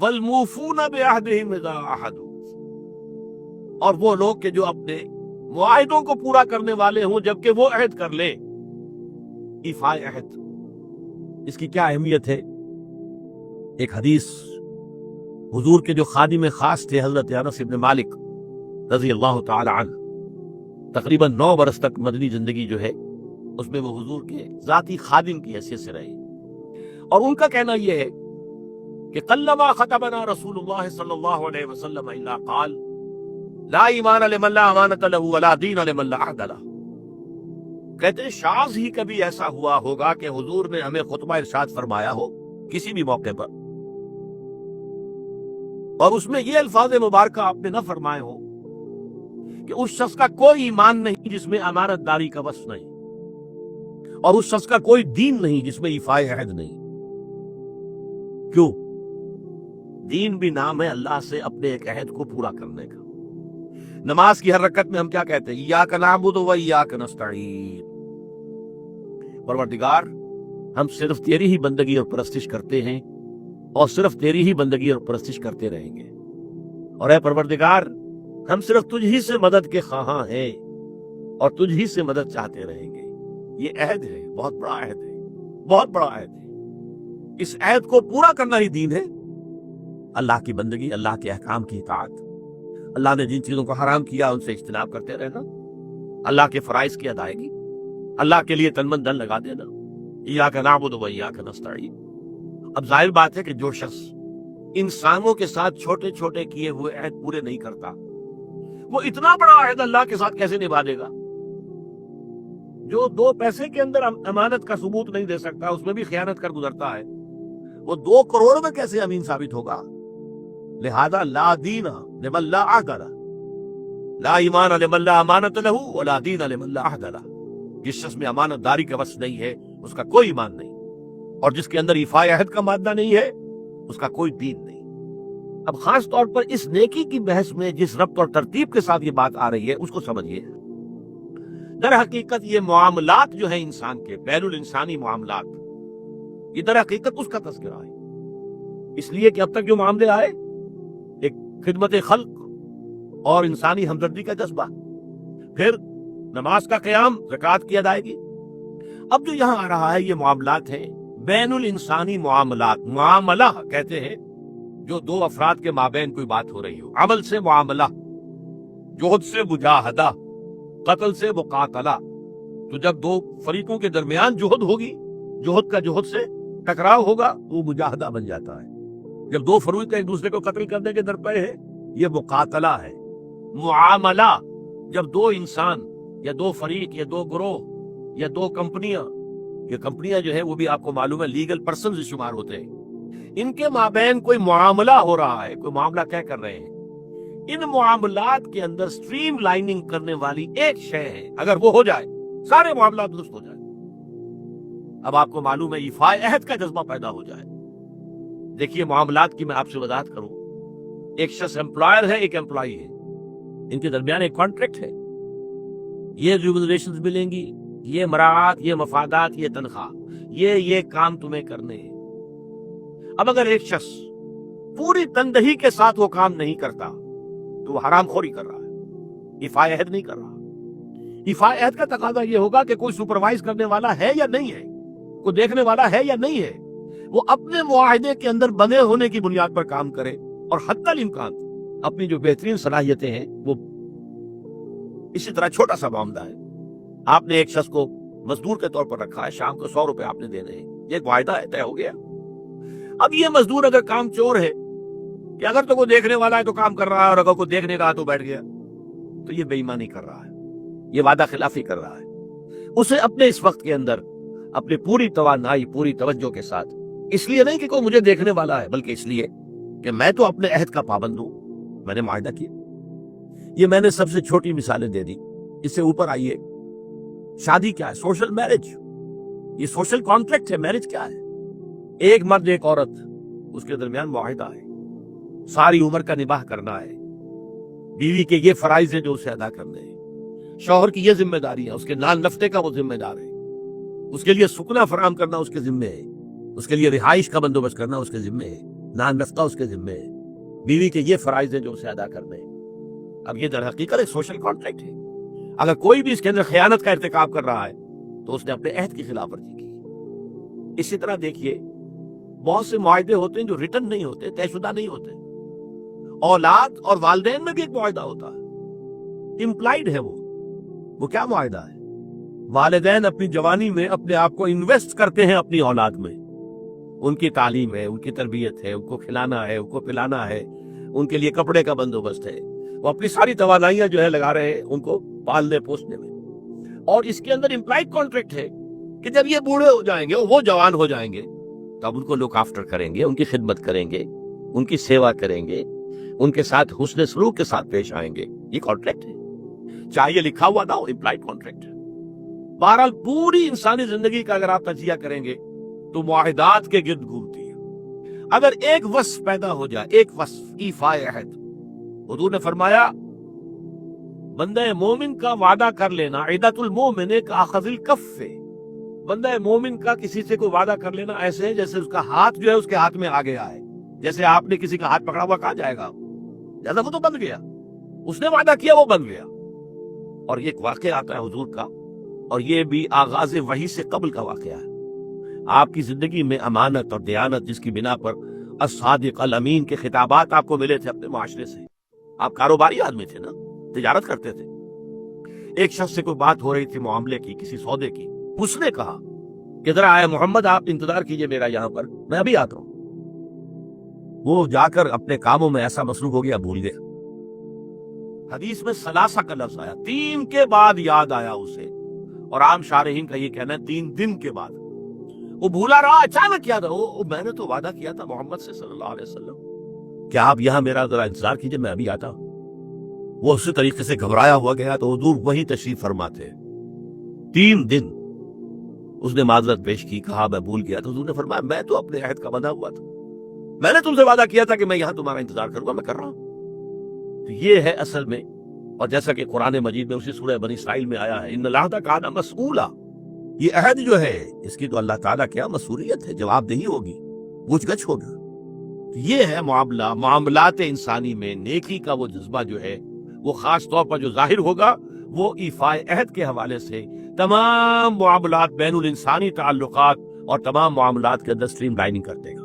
والموفون بعہدہم اذا عاہدوا، اور وہ لوگ کہ جو اپنے معاہدوں کو پورا کرنے والے ہوں جبکہ وہ عہد کر لیں۔ ایفاء عہد، اس کی کیا اہمیت ہے؟ ایک حدیث حضور کے جو خادم خاص تھے حضرت انس بن مالک رضی اللہ تعالی عنہ، تقریباً 9 برس تک مدنی زندگی جو ہے اس میں وہ حضور کے ذاتی خادم کی حیثیت سے رہے، اور ان کا کہنا یہ ہے کہ قلما خطبنا رسول اللہ صلی اللہ علیہ وسلم الا قال لا ایمان لمن لا امانۃ له ولا دین لمن لا عہد له۔ کہتے ہیں شاذ ہی کبھی ایسا ہوا ہوگا کہ حضور نے ہمیں خطبہ ارشاد فرمایا ہو کسی بھی موقع پر، اور اس میں یہ الفاظ مبارکہ آپ نے نہ فرمائے ہو کہ اس شخص کا کوئی ایمان نہیں جس میں امانت داری کا وصف نہیں، اور اس شخص کا کوئی دین نہیں جس میں ایفاء عہد نہیں۔ کیوں؟ دین بھی نام ہے اللہ سے اپنے ایک عہد کو پورا کرنے کا۔ نماز کی ہر رکعت میں ہم کیا کہتے ہیں؟ ایاک نعبد و ایاک نستعین، پروردگار ہم صرف تیری ہی بندگی اور پرستش کرتے ہیں، اور صرف تیری ہی بندگی اور پرستش کرتے رہیں گے، اور اے پروردگار ہم صرف تجھ ہی سے مدد کے خواہاں ہیں اور تجھ ہی سے مدد چاہتے رہیں گے۔ یہ عہد ہے، بہت بڑا عہد ہے، بہت بڑا عہد ہے۔ اس عہد کو پورا کرنا ہی دین ہے۔ اللہ کی بندگی، اللہ کے احکام کی اطاعت، اللہ نے جن چیزوں کو حرام کیا ان سے اجتناب کرتے رہنا، اللہ کے فرائض کی ادائیگی، اللہ کے لیے تن من دھن لگا دینا۔ ایاک نعبد و ایاک نستعین۔ اب ظاہر بات ہے کہ جو شخص انسانوں کے ساتھ چھوٹے چھوٹے کیے ہوئے عہد پورے نہیں کرتا، وہ اتنا بڑا عہد اللہ کے ساتھ کیسے نبھا دے گا؟ جو 2 پیسے کے اندر امانت کا ثبوت نہیں دے سکتا، اس میں بھی خیانت کر گزرتا ہے، وہ 2 کروڑ میں کیسے امین ثابت ہوگا؟ لہذا لا دین لمن لا عہد لہ، لا ایمان لمن لا امانت لہ ولا دین لمن لا عہد لہ۔ جس شخص میں امانت داری کا وصف نہیں ہے اس کا کوئی ایمان نہیں، اور جس کے اندر ایفاء عہد کا مادہ نہیں ہے اس کا کوئی دین نہیں۔ اب خاص طور پر اس نیکی کی بحث میں جس ربط اور ترتیب کے ساتھ یہ بات آ رہی ہے اس کو سمجھیے۔ در حقیقت یہ معاملات جو ہیں انسان کے، بین الانسانی معاملات، یہ در حقیقت اس کا تذکرہ ہے، اس لیے کہ اب تک جو معاملے آئے، ایک خدمت خلق اور انسانی ہمدردی کا جذبہ، پھر نماز کا قیام، زکوٰۃ کی ادائیگی، اب جو یہاں آ رہا ہے یہ معاملات ہیں بین الانسانی معاملات۔ معاملہ کہتے ہیں جو 2 افراد کے مابین کوئی بات ہو رہی ہو، عمل سے معاملہ، جہد سے مجاہدہ، قتل سے مقاتلہ۔ تو جب 2 فریقوں کے درمیان جہد ہوگی، جہد کا جہد سے ٹکراؤ ہوگا، وہ مجاہدہ بن جاتا ہے۔ جب 2 فریق ایک دوسرے کو قتل کرنے کے درپے ہے، یہ مقاتلہ ہے۔ معاملہ جب 2 انسان یا 2 فریق یا 2 گروہ یا 2 کمپنیاں، یہ کمپنیاں جو ہے وہ بھی آپ کو معلوم ہے لیگل پرسنز شمار ہوتے ہیں، ان کے مابین کوئی معاملہ ہو رہا ہے، کوئی معاملہ طے کر رہے ہیں، ان معاملات کے اندر سٹریم لائننگ کرنے والی ایک شے ہے، اگر وہ ہو جائے سارے معاملات درست ہو جائیں۔ اب آپ کو معلوم ہے ایفاء عہد کا جذبہ پیدا ہو جائے۔ دیکھیے معاملات کی میں آپ سے وضاحت کروں، ایک شخص امپلائر ہے، ایک امپلائی ہے، ان کے درمیان ایک کانٹریکٹ ہے، یہ ریمونریشنز ملیں گی، یہ مراعات، یہ مفادات، یہ تنخواہ، یہ کام تمہیں کرنے ہیں۔ اب اگر ایک شخص پوری تندہی کے ساتھ وہ کام نہیں کرتا تو وہ حرام خوری کر رہا ہے، ایفاء عہد نہیں کر رہا۔ ایفاء عہد کا تقاضا یہ ہوگا کہ کوئی سپروائز کرنے والا ہے یا نہیں ہے، کوئی دیکھنے والا ہے یا نہیں ہے، وہ اپنے معاہدے کے اندر بنے ہونے کی بنیاد پر کام کرے، اور حتی الامکان اپنی جو بہترین صلاحیتیں ہیں وہ اسی طرح چھوٹا سا معاملہ ہے، آپ نے ایک شخص کو مزدور کے طور پر رکھا ہے، شام کو 100 روپے آپ نے دینے ہیں، یہ ایک معاہدہ ہے، طے ہو گیا۔ اب یہ مزدور اگر کام چور ہے کہ اگر تو کوئی دیکھنے والا ہے تو کام کر رہا ہے، اور اگر کوئی دیکھنے کا تو بیٹھ گیا، تو یہ بے ایمانی کر رہا ہے، یہ وعدہ خلافی کر رہا ہے۔ اسے اپنے اس وقت کے اندر اپنی پوری توانائی، پوری توجہ کے ساتھ، اس لیے نہیں کہ کوئی مجھے دیکھنے والا ہے، بلکہ اس لیے کہ میں تو اپنے عہد کا پابند ہوں، میں نے معاہدہ کیا۔ یہ میں نے سب سے چھوٹی مثالیں دے دی، اس سے اوپر آئیے۔ شادی کیا ہے؟ سوشل میرج، یہ سوشل کانٹریکٹ ہے۔ میرج کیا ہے؟ ایک مرد ایک عورت، اس کے درمیان معاہدہ ہے، ساری عمر کا نباہ کرنا ہے، بیوی کے یہ فرائض ہیں جو اسے ادا کرنے ہیں، شوہر کی یہ ذمہ داری ہے، اس کے نان نفتے کا وہ ذمہ دار ہے، اس کے لیے سکنا فراہم کرنا اس کے ذمہ ہے، اس کے لیے رہائش کا بندوبست کرنا اس کے ذمہ ہے، نان نفقہ اس کے ذمے ہے، بیوی کے یہ فرائض ہیں جو اسے ادا کرنے ہیں۔ اب یہ در حقیقت ایک سوشل کانٹریکٹ ہے۔ اگر کوئی بھی اس کے اندر خیانت کا ارتکاب کر رہا ہے تو اس نے اپنے عہد کی خلاف ورزی کی۔ اسی طرح دیکھیے بہت سے معاہدے ہوتے ہیں جو ریٹن نہیں ہوتے، طے شدہ نہیں ہوتے۔ اولاد اور والدین میں بھی ایک معاہدہ ہوتا ہے، امپلائڈ ہے وہ کیا معاہدہ ہے؟ والدین اپنی جوانی میں اپنے آپ کو انویسٹ کرتے ہیں اپنی اولاد میں، ان کی تعلیم ہے، ان کی تربیت ہے، ان کو کھلانا ہے، ان کو پلانا ہے، ان کے لیے کپڑے کا بندوبست ہے، وہ اپنی ساری توانائیاں جو ہے لگا رہے ہیں ان کو پالنے پوسنے میں۔ اور اس کے اندر امپلائڈ کانٹریکٹ ہے کہ جب یہ بوڑھے ہو جائیں گے، وہ جوان ہو جائیں گے، تب ان کو لک آفٹر کریں گے، ان کی خدمت کریں گے، ان کی سیوا کریں گے، ان کے ساتھ حسن سلوک کے ساتھ پیش آئیں گے۔ یہ کانٹریکٹ ہے، چاہے یہ لکھا ہوا نہ ہو، امپلائڈ کانٹریکٹ ہے۔ بہرحال پوری انسانی زندگی کا اگر آپ تجزیہ کریں گے تو معاہدات کے گرد گھومتی ہے۔ اگر ایک وصف پیدا ہو جائے، ایک وصف ایفائے عہد، حضور نے فرمایا بندہ مومن کا وعدہ کر لینا عدت المومن کاخذ الکف، بندہ مومن کا کسی سے کوئی وعدہ کر لینا ایسے ہے جیسے اس کا ہاتھ جو ہے اس کے ہاتھ میں آ گیا ہے۔ جیسے آپ نے کسی کا ہاتھ پکڑا ہوا کہاں جائے گا، جیسا وہ تو بن گیا، اس نے وعدہ کیا وہ بن گیا۔ اور یہ ایک واقعہ آتا ہے حضور کا، اور یہ بھی آغاز وحی سے قبل کا واقعہ ہے۔ آپ کی زندگی میں امانت اور دیانت جس کی بنا پر الصادق الامین کے خطابات آپ کو ملے تھے اپنے معاشرے سے، آپ کاروباری آدمی تھے نا، تجارت کرتے تھے۔ ایک شخص سے کوئی بات ہو رہی تھی معاملے کی، کسی سودے کی، اس نے کہا کہ ذرا آئے محمد آپ انتظار کیجئے میرا یہاں پر، میں ابھی آتا ہوں۔ وہ جا کر اپنے کاموں میں ایسا مصروف ہو گیا بھول گیا۔ حدیث میں ثلاثہ کا لفظ آیا، 3 کے بعد یاد آیا اسے، اور عام شارحین کا یہ کہنا ہے 3 دن کے بعد۔ وہ بھولا رہا، اچانک یاد آیا، میں نے تو وعدہ کیا تھا محمد سے صلی اللہ علیہ وسلم، کیا آپ یہاں میرا ذرا انتظار کیجئے میں ابھی آتا ہوں۔ وہ اسی طریقے سے گھبرایا ہوا گیا تو حضور وہی تشریف فرماتے۔ 3 دن اس نے معذرت پیش کی، کہا میں بھول گیا، تو حضور نے فرمایا میں تو اپنے عہد کا بندھا ہوا تھا، میں نے تم سے وعدہ کیا تھا کہ میں یہاں تمہارا انتظار کروں گا، میں کر رہا ہوں۔ تو یہ ہے اصل میں، اور جیسا کہ قرآن مجید میں اسی سورہ بنی اسرائیل میں آیا ہے، ان العہد کان مسئولا، یہ عہد جو ہے اس کی تو اللہ تعالیٰ کیا مسئولیت ہے، جواب دہی ہوگی، پوچھ گچھ ہوگی۔ تو یہ ہے معاملات انسانی میں نیکی کا وہ جذبہ جو ہے وہ خاص طور پر جو ظاہر ہوگا وہ ایفائے عہد کے حوالے سے تمام معاملات، بین الانسانی تعلقات اور تمام معاملات کے اندر سٹریم لائننگ کر دے گا۔